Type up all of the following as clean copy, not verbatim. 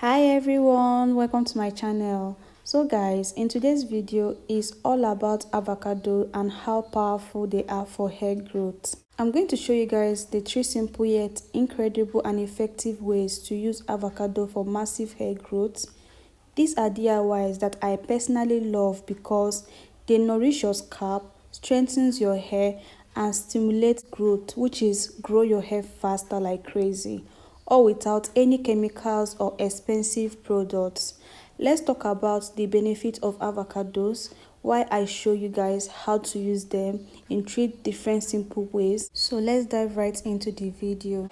Hi everyone, welcome to my channel. So guys, in today's video is all about avocado and how powerful they are for hair growth. I'm going to show you guys the 3 simple yet incredible and effective ways to use avocado for massive hair growth. These are DIYs that I personally love because they nourish your scalp, strengthens your hair and stimulate growth, which is grow your hair faster like crazy, all without any chemicals or expensive products. Let's talk about the benefit of avocados, why I show you guys how to use them in 3 different simple ways. So let's dive right into the video.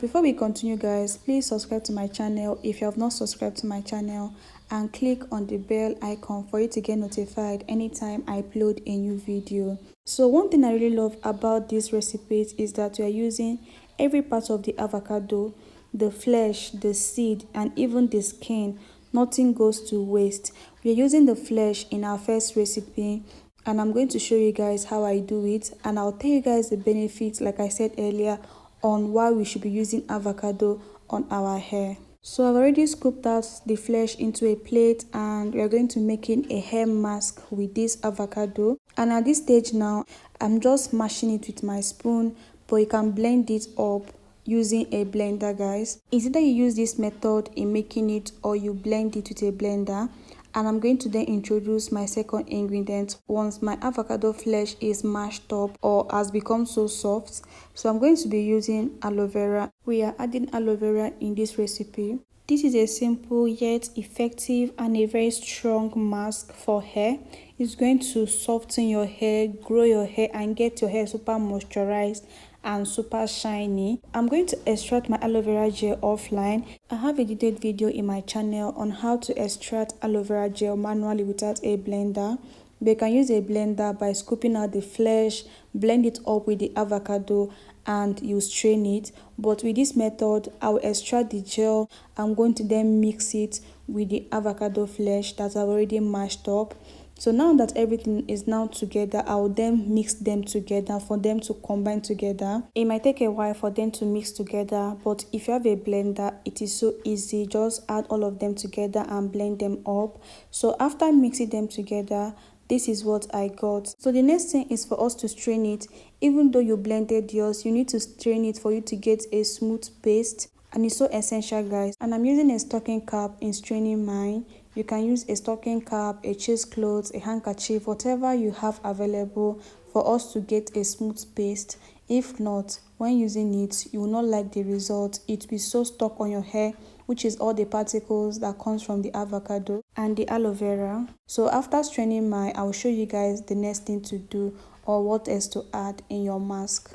Before we continue guys, please subscribe to my channel if you have not subscribed to my channel and click on the bell icon for you to get notified anytime I upload a new video. So one thing I really love about these recipes is that we are using every part of the avocado, the flesh, the seed and even the skin. Nothing goes to waste. We are using the flesh in our first recipe and I'm going to show you guys how I do it, and I'll tell you guys the benefits like I said earlier on why we should be using avocado on our hair. So I've already scooped out the flesh into a plate and we are going to making a hair mask with this avocado. And at this stage now, I'm just mashing it with my spoon, but you can blend it up using a blender guys. It's either you use this method in making it or you blend it with a blender. And I'm going to then introduce my second ingredient once my avocado flesh is mashed up or has become so soft. So I'm going to be using aloe vera. We are adding aloe vera in this recipe. This is a simple yet effective and a very strong mask for hair. It's going to soften your hair, grow your hair and get your hair super moisturized and super shiny. I'm going to extract my aloe vera gel offline. I have a detailed video in my channel on how to extract aloe vera gel manually without a blender. But you can use a blender by scooping out the flesh, blend it up with the avocado and you strain it. But with this method, I will extract the gel. I'm going to then mix it with the avocado flesh that I've already mashed up. So now that everything is now together, I will then mix them together for them to combine together. It might take a while for them to mix together, but if you have a blender, it is so easy. Just add all of them together and blend them up. So after mixing them together, this is what I got. So the next thing is for us to strain it. Even though you blended yours, you need to strain it for you to get a smooth paste. And it's so essential guys. And I'm using a stocking cap in straining mine. You can use a stocking cap, a cheesecloth, a handkerchief, whatever you have available for us to get a smooth paste. If not, when using it, you will not like the result. It will be so stuck on your hair, which is all the particles that comes from the avocado and the aloe vera. So after straining mine, I will show you guys the next thing to do or what else to add in your mask.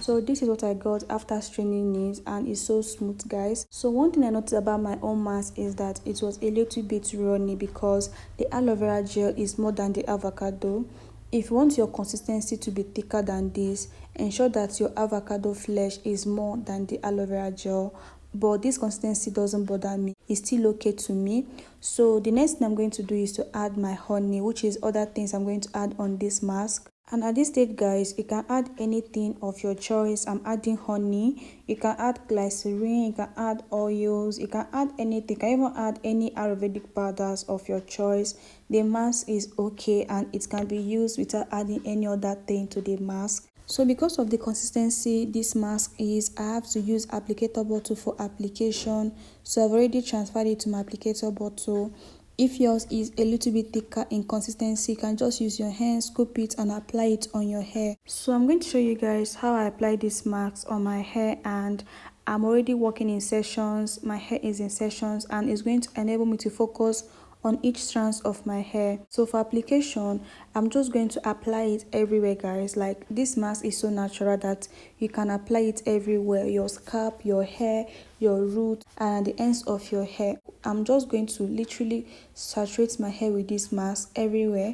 So this is what I got after straining it and it's so smooth guys. So one thing I noticed about my own mask is that it was a little bit runny because the aloe vera gel is more than the avocado. If you want your consistency to be thicker than this, ensure that your avocado flesh is more than the aloe vera gel. But this consistency doesn't bother me. It's still okay to me. So the next thing I'm going to do is to add my honey, which is other things I'm going to add on this mask. And at this stage guys, you can add anything of your choice. I'm adding honey, you can add glycerin, you can add oils, you can add anything. You can even add any Ayurvedic powders of your choice. The mask is okay and it can be used without adding any other thing to the mask. So because of the consistency this mask is, I have to use applicator bottle for application. So I've already transferred it to my applicator bottle. If yours is a little bit thicker in consistency, you can just use your hand, scoop it and apply it on your hair. So I'm going to show you guys how I apply this mask on my hair, and I'm already working in sessions. My hair is in sessions and it's going to enable me to focus on each strand of my hair. So for application, I'm just going to apply it everywhere guys. Like this mask is so natural that you can apply it everywhere, your scalp, your hair, your root and the ends of your hair. I'm just going to literally saturate my hair with this mask everywhere.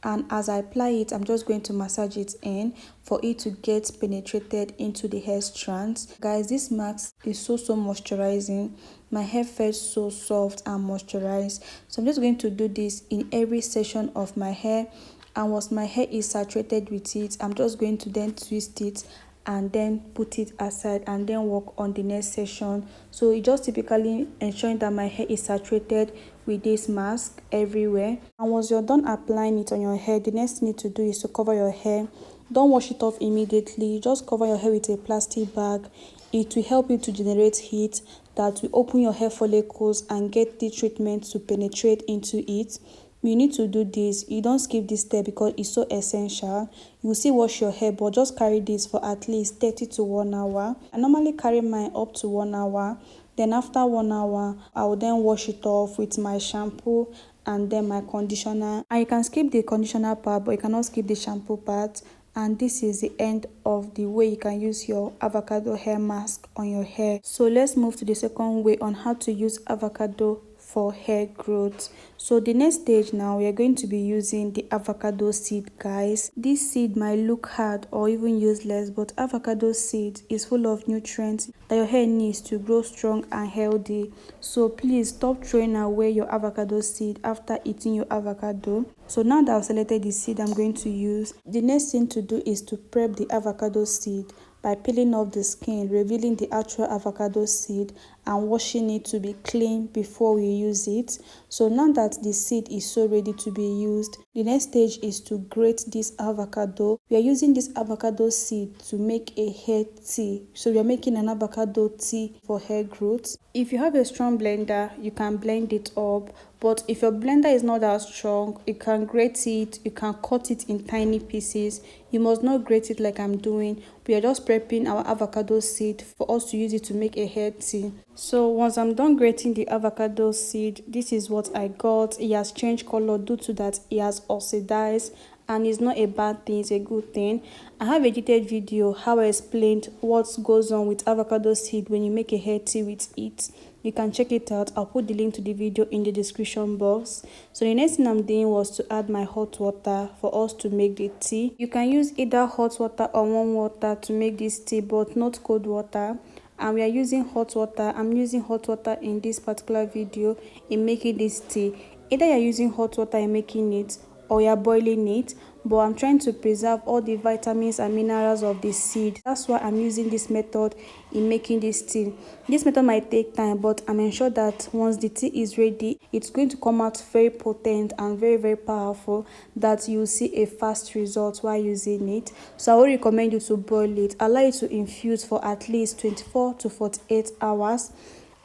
and as I apply it, I'm just going to massage it in for it to get penetrated into the hair strands. Guys, this mask is so moisturizing. My hair felt so soft and moisturized. So I'm just going to do this in every section of my hair, and once my hair is saturated with it, I'm just going to then twist it and then put it aside and then work on the next session. So it just typically ensuring that my hair is saturated with this mask everywhere. And once you're done applying it on your hair, the next thing you need to do is to cover your hair. Don't wash it off immediately. Just cover your hair with a plastic bag. It will help you to generate heat that will open your hair follicles and get the treatment to penetrate into it. You need to do this. You don't skip this step because it's so essential. You will still wash your hair, but just carry this for at least 30 to 1 hour. I normally carry mine up to 1 hour. Then after 1 hour, I will then wash it off with my shampoo and then my conditioner. And you can skip the conditioner part, but you cannot skip the shampoo part. And this is the end of the way you can use your avocado hair mask on your hair. So let's move to the second way on how to use avocado for hair growth. So the next stage now, we are going to be using the avocado seed, guys. This seed might look hard or even useless, but avocado seed is full of nutrients that your hair needs to grow strong and healthy. So please stop throwing away your avocado seed after eating your avocado. So now that I've selected the seed I'm going to use, the next thing to do is to prep the avocado seed by peeling off the skin, revealing the actual avocado seed and washing it to be clean before we use it. So now that the seed is so ready to be used, the next stage is to grate this avocado. We are using this avocado seed to make a hair tea. So we are making an avocado tea for hair growth. If you have a strong blender, you can blend it up. But if your blender is not that strong, you can grate it, you can cut it in tiny pieces. You must not grate it like I'm doing. We are just prepping our avocado seed for us to use it to make a hair tea. So once I'm done grating the avocado seed, this is what I got. It has changed color due to that it has oxidized, and it's not a bad thing, it's a good thing. I have a detailed video how I explained what goes on with avocado seed when you make a hair tea with it. You can check it out. I'll put the link to the video in the description box. So the next thing I'm doing was to add my hot water for us to make the tea. You can use either hot water or warm water to make this tea, but not cold water. And we are using hot water. I'm using hot water in this particular video in making this tea. Either you're using hot water in making it or you're boiling it, but I'm trying to preserve all the vitamins and minerals of the seed. That's why I'm using this method in making this tea. This method might take time, but I'm ensured that once the tea is ready, it's going to come out very potent and very powerful, that you'll see a fast result while using it. So I would recommend you to boil it. Allow it to infuse for at least 24 to 48 hours.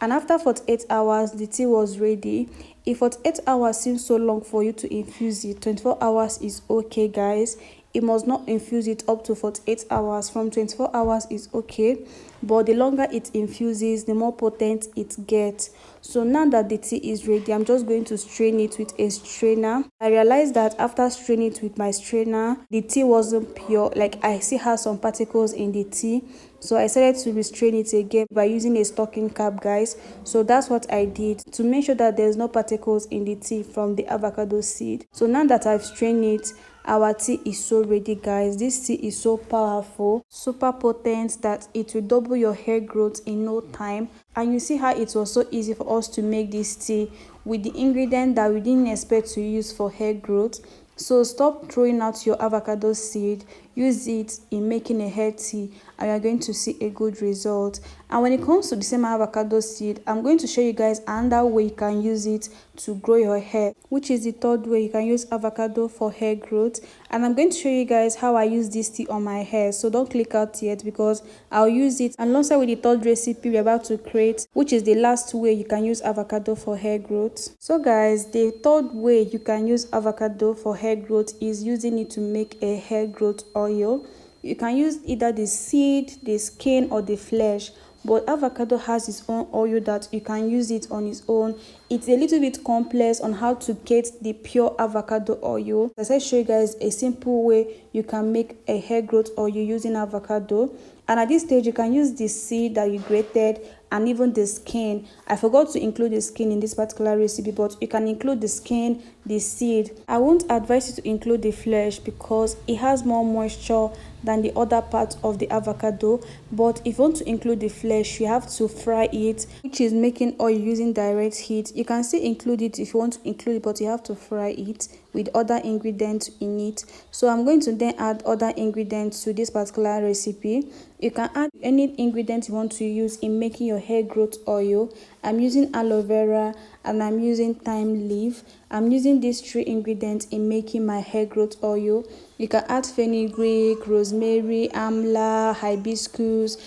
And after 48 hours, the tea was ready. If 48 hours seems so long for you to infuse it, 24 hours is okay, guys. It must not infuse it up to 48 hours. From 24 hours is okay, but the longer it infuses, the more potent it gets. So now that the tea is ready, I'm just going to strain it with a strainer. I realized that after straining it with my strainer, the tea wasn't pure. Like, I still had some particles in the tea. So I decided to restrain it again by using a stocking cap, guys. So that's what I did to make sure that there's no particles in the tea from the avocado seed. So now that I've strained it, our tea is so ready, guys. This tea is so powerful, super potent, that it will double your hair growth in no time. And you see how it was so easy for us to make this tea with the ingredient that we didn't expect to use for hair growth. So stop throwing out your avocado seed. Use it in making a hair tea and you're going to see a good result. And when it comes to the same avocado seed, I'm going to show you guys another way you can use it to grow your hair, which is the third way you can use avocado for hair growth. And I'm going to show you guys how I use this tea on my hair. So don't click out yet, because I'll use it alongside with the third recipe we're about to create, which is the last way you can use avocado for hair growth. So guys, the third way you can use avocado for hair growth is using it to make a hair growth oil. You can use either the seed, the skin, or the flesh, but avocado has its own oil that you can use it on its own it's a little bit complex on how to get the pure avocado oil. As I show you guys a simple way you can make a hair growth oil using avocado. And at this stage, you can use the seed that you grated and even the skin. I forgot to include the skin in this particular recipe, but you can include the skin, the seed. I won't advise you to include the flesh because it has more moisture than the other part of the avocado. But if you want to include the flesh, you have to fry it, which is making oil using direct heat. You can still include it if you want to include it, but you have to fry it with other ingredients in it. So I'm going to then add other ingredients to this particular recipe. You can add any ingredient you want to use in making your hair growth oil. I'm using aloe vera and I'm using thyme leaf. I'm using these 3 ingredients in making my hair growth oil. You can add fenugreek, rosemary, amla, hibiscus,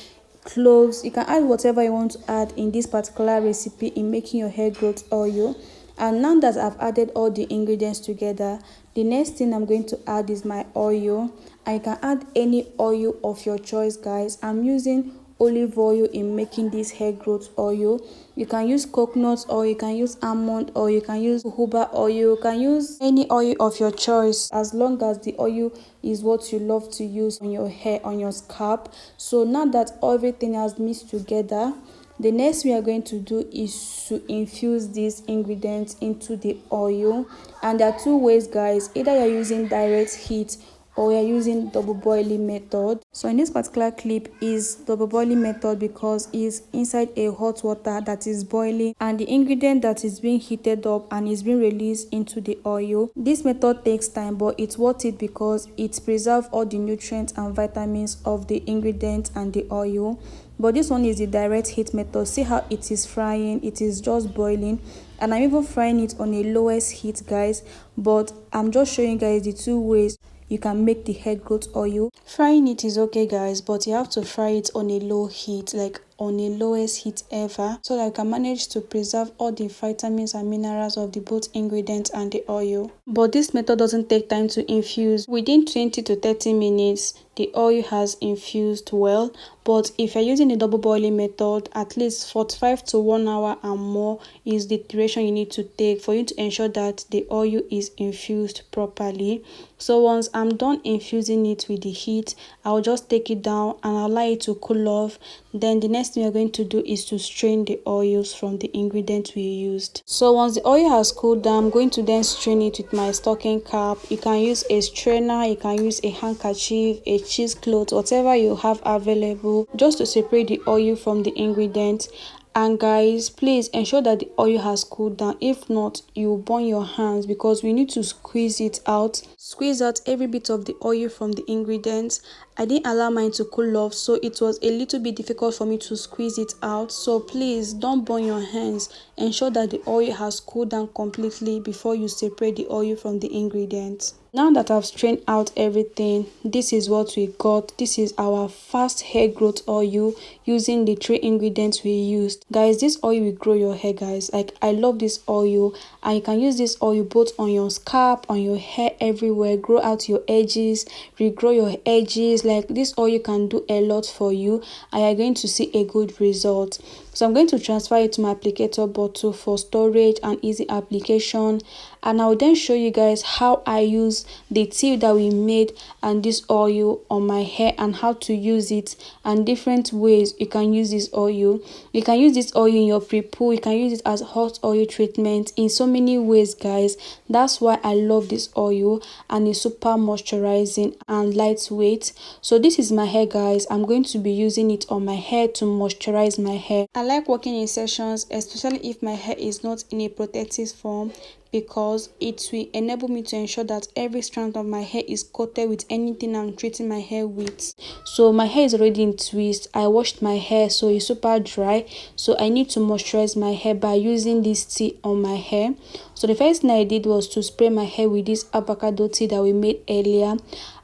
cloves. You can add whatever you want to add in this particular recipe in making your hair growth oil. And now that I've added all the ingredients together, the next thing I'm going to add is my oil. And you can add any oil of your choice, guys. I'm using olive oil in making this hair growth oil. You can use coconut oil, you can use almond oil, you can use jojoba oil, you can use any oil of your choice, as long as the oil is what you love to use on your hair, on your scalp. So now that everything has mixed together, the next we are going to do is to infuse these ingredients into the oil. And there are 2 ways, guys. Either you're using direct heat or you're using double boiling method. So in this particular clip is double boiling method because it's inside a hot water that is boiling and the ingredient that is being heated up and is being released into the oil. This method takes time, but it's worth it because it preserves all the nutrients and vitamins of the ingredient and the oil. But this one is the direct heat method. See how it is frying, it is just boiling, and I'm even frying it on a lowest heat, guys. But I'm just showing you guys the 2 ways you can make the hair growth oil. Frying it is okay, guys, but you have to fry it on a low heat, like on a lowest heat ever, so that you can manage to preserve all the vitamins and minerals of the both ingredients and the oil. But this method doesn't take time to infuse. Within 20 to 30 minutes, the oil has infused well. But if you're using the double boiling method, at least 45 to 1 hour and more is the duration you need to take for you to ensure that the oil is infused properly. So once I'm done infusing it with the heat, I'll just take it down and allow it to cool off. Then the next thing we're going to do is to strain the oils from the ingredients we used. So once the oil has cooled down, I'm going to then strain it with my stocking cap. You can use a strainer, you can use a handkerchief, a cheesecloth, whatever you have available, just to separate the oil from the ingredients. And guys, please ensure that the oil has cooled down. If not, you will burn your hands because we need to squeeze it out. Squeeze out every bit of the oil from the ingredients. I didn't allow mine to cool off, so it was a little bit difficult for me to squeeze it out. So please don't burn your hands. Ensure that the oil has cooled down completely before you separate the oil from the ingredients. Now that I've strained out everything, this is what we got. This is our fast hair growth oil using the 3 ingredients we used. Guys, this oil will grow your hair, guys. Like, I love this oil, and you can use this oil both on your scalp, on your hair, everywhere. Grow out your edges, regrow your edges. Like, this oil can do a lot for you and you're going to see a good result. So I'm going to transfer it to my applicator bottle for storage and easy application, and I'll then show you guys how I use the tea that we made and this oil on my hair and how to use it and different ways you can use this oil. You can use this oil in your pre-poo, you can use it as hot oil treatment in so many ways, guys. That's why I love this oil, and it's super moisturizing and lightweight. So this is my hair, guys. I'm going to be using it on my hair to moisturize my hair. I like working in sessions, especially if my hair is not in a protective form, because it will enable me to ensure that every strand of my hair is coated with anything I'm treating my hair with. So my hair is already in twist. I washed my hair, so it's super dry. So I need to moisturize my hair by using this tea on my hair. So the first thing I did was to spray my hair with this avocado tea that we made earlier.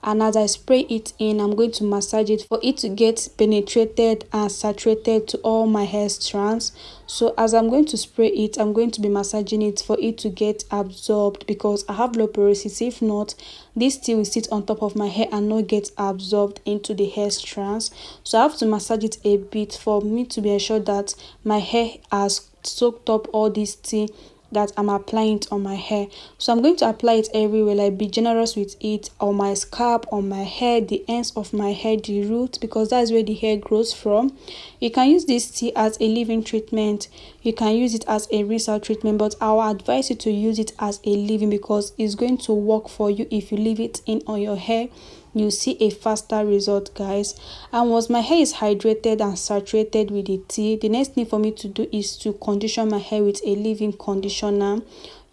And as I spray it in, I'm going to massage it for it to get penetrated and saturated to all my hair strands. So as I'm going to spray it, I'm going to be massaging it for it to get absorbed, because I have low porosity. If not, this tea will sit on top of my hair and not get absorbed into the hair strands. So I have to massage it a bit for me to be assured that my hair has soaked up all this tea that I'm applying it on my hair. So I'm going to apply it everywhere, like be generous with it on my scalp, on my hair, the ends of my hair, the root, because that's where the hair grows from. You can use this tea as a leave-in treatment, you can use it as a rinse out treatment, but I will advise you to use it as a leave-in because it's going to work for you. If you leave it in on your hair, you see a faster result, guys. And once my hair is hydrated and saturated with the tea, the next thing for me to do is to condition my hair with a leave-in conditioner.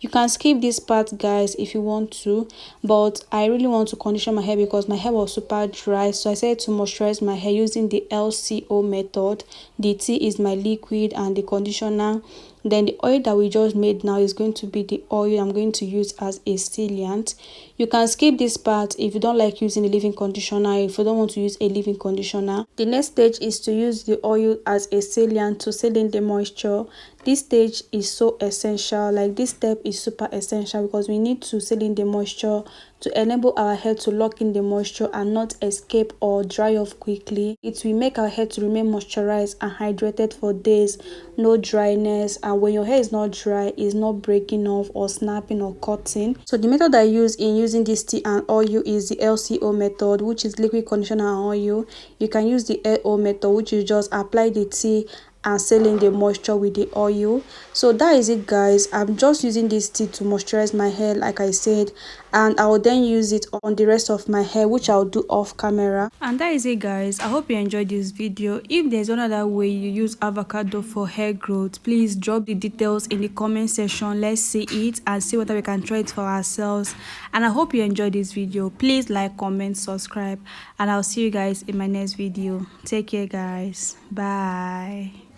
You can skip this part, guys, if you want to, but I really want to condition my hair because my hair was super dry. So I decided to moisturize my hair using the LCO method. The tea is my liquid and the conditioner. Then the oil that we just made now is going to be the oil I'm going to use as a sealant. You can skip this part if you don't like using a leave-in conditioner, if you don't want to use a leave-in conditioner. The next stage is to use the oil as a sealant to seal in the moisture. This stage is so essential, like this step is super essential because we need to seal in the moisture to enable our hair to lock in the moisture and not escape or dry off quickly. It will make our hair to remain moisturized and hydrated for days, no dryness, and when your hair is not dry, it's not breaking off or snapping or cutting. So the method I use in using this tea and oil is the LCO method, which is liquid conditioner and oil. You can use the LO method, which is just apply the tea and sealing the moisture with the oil. So that is it, guys. I'm just using this tea to moisturize my hair, like I said, and I will then use it on the rest of my hair, which I'll do off camera. And that is it, guys. I hope you enjoyed this video. If there's another way you use avocado for hair growth, please drop the details in the comment section. Let's see it and see whether we can try it for ourselves. And I hope you enjoyed this video. Please like, comment, subscribe, and I'll see you guys in my next video. Take care, guys. Bye.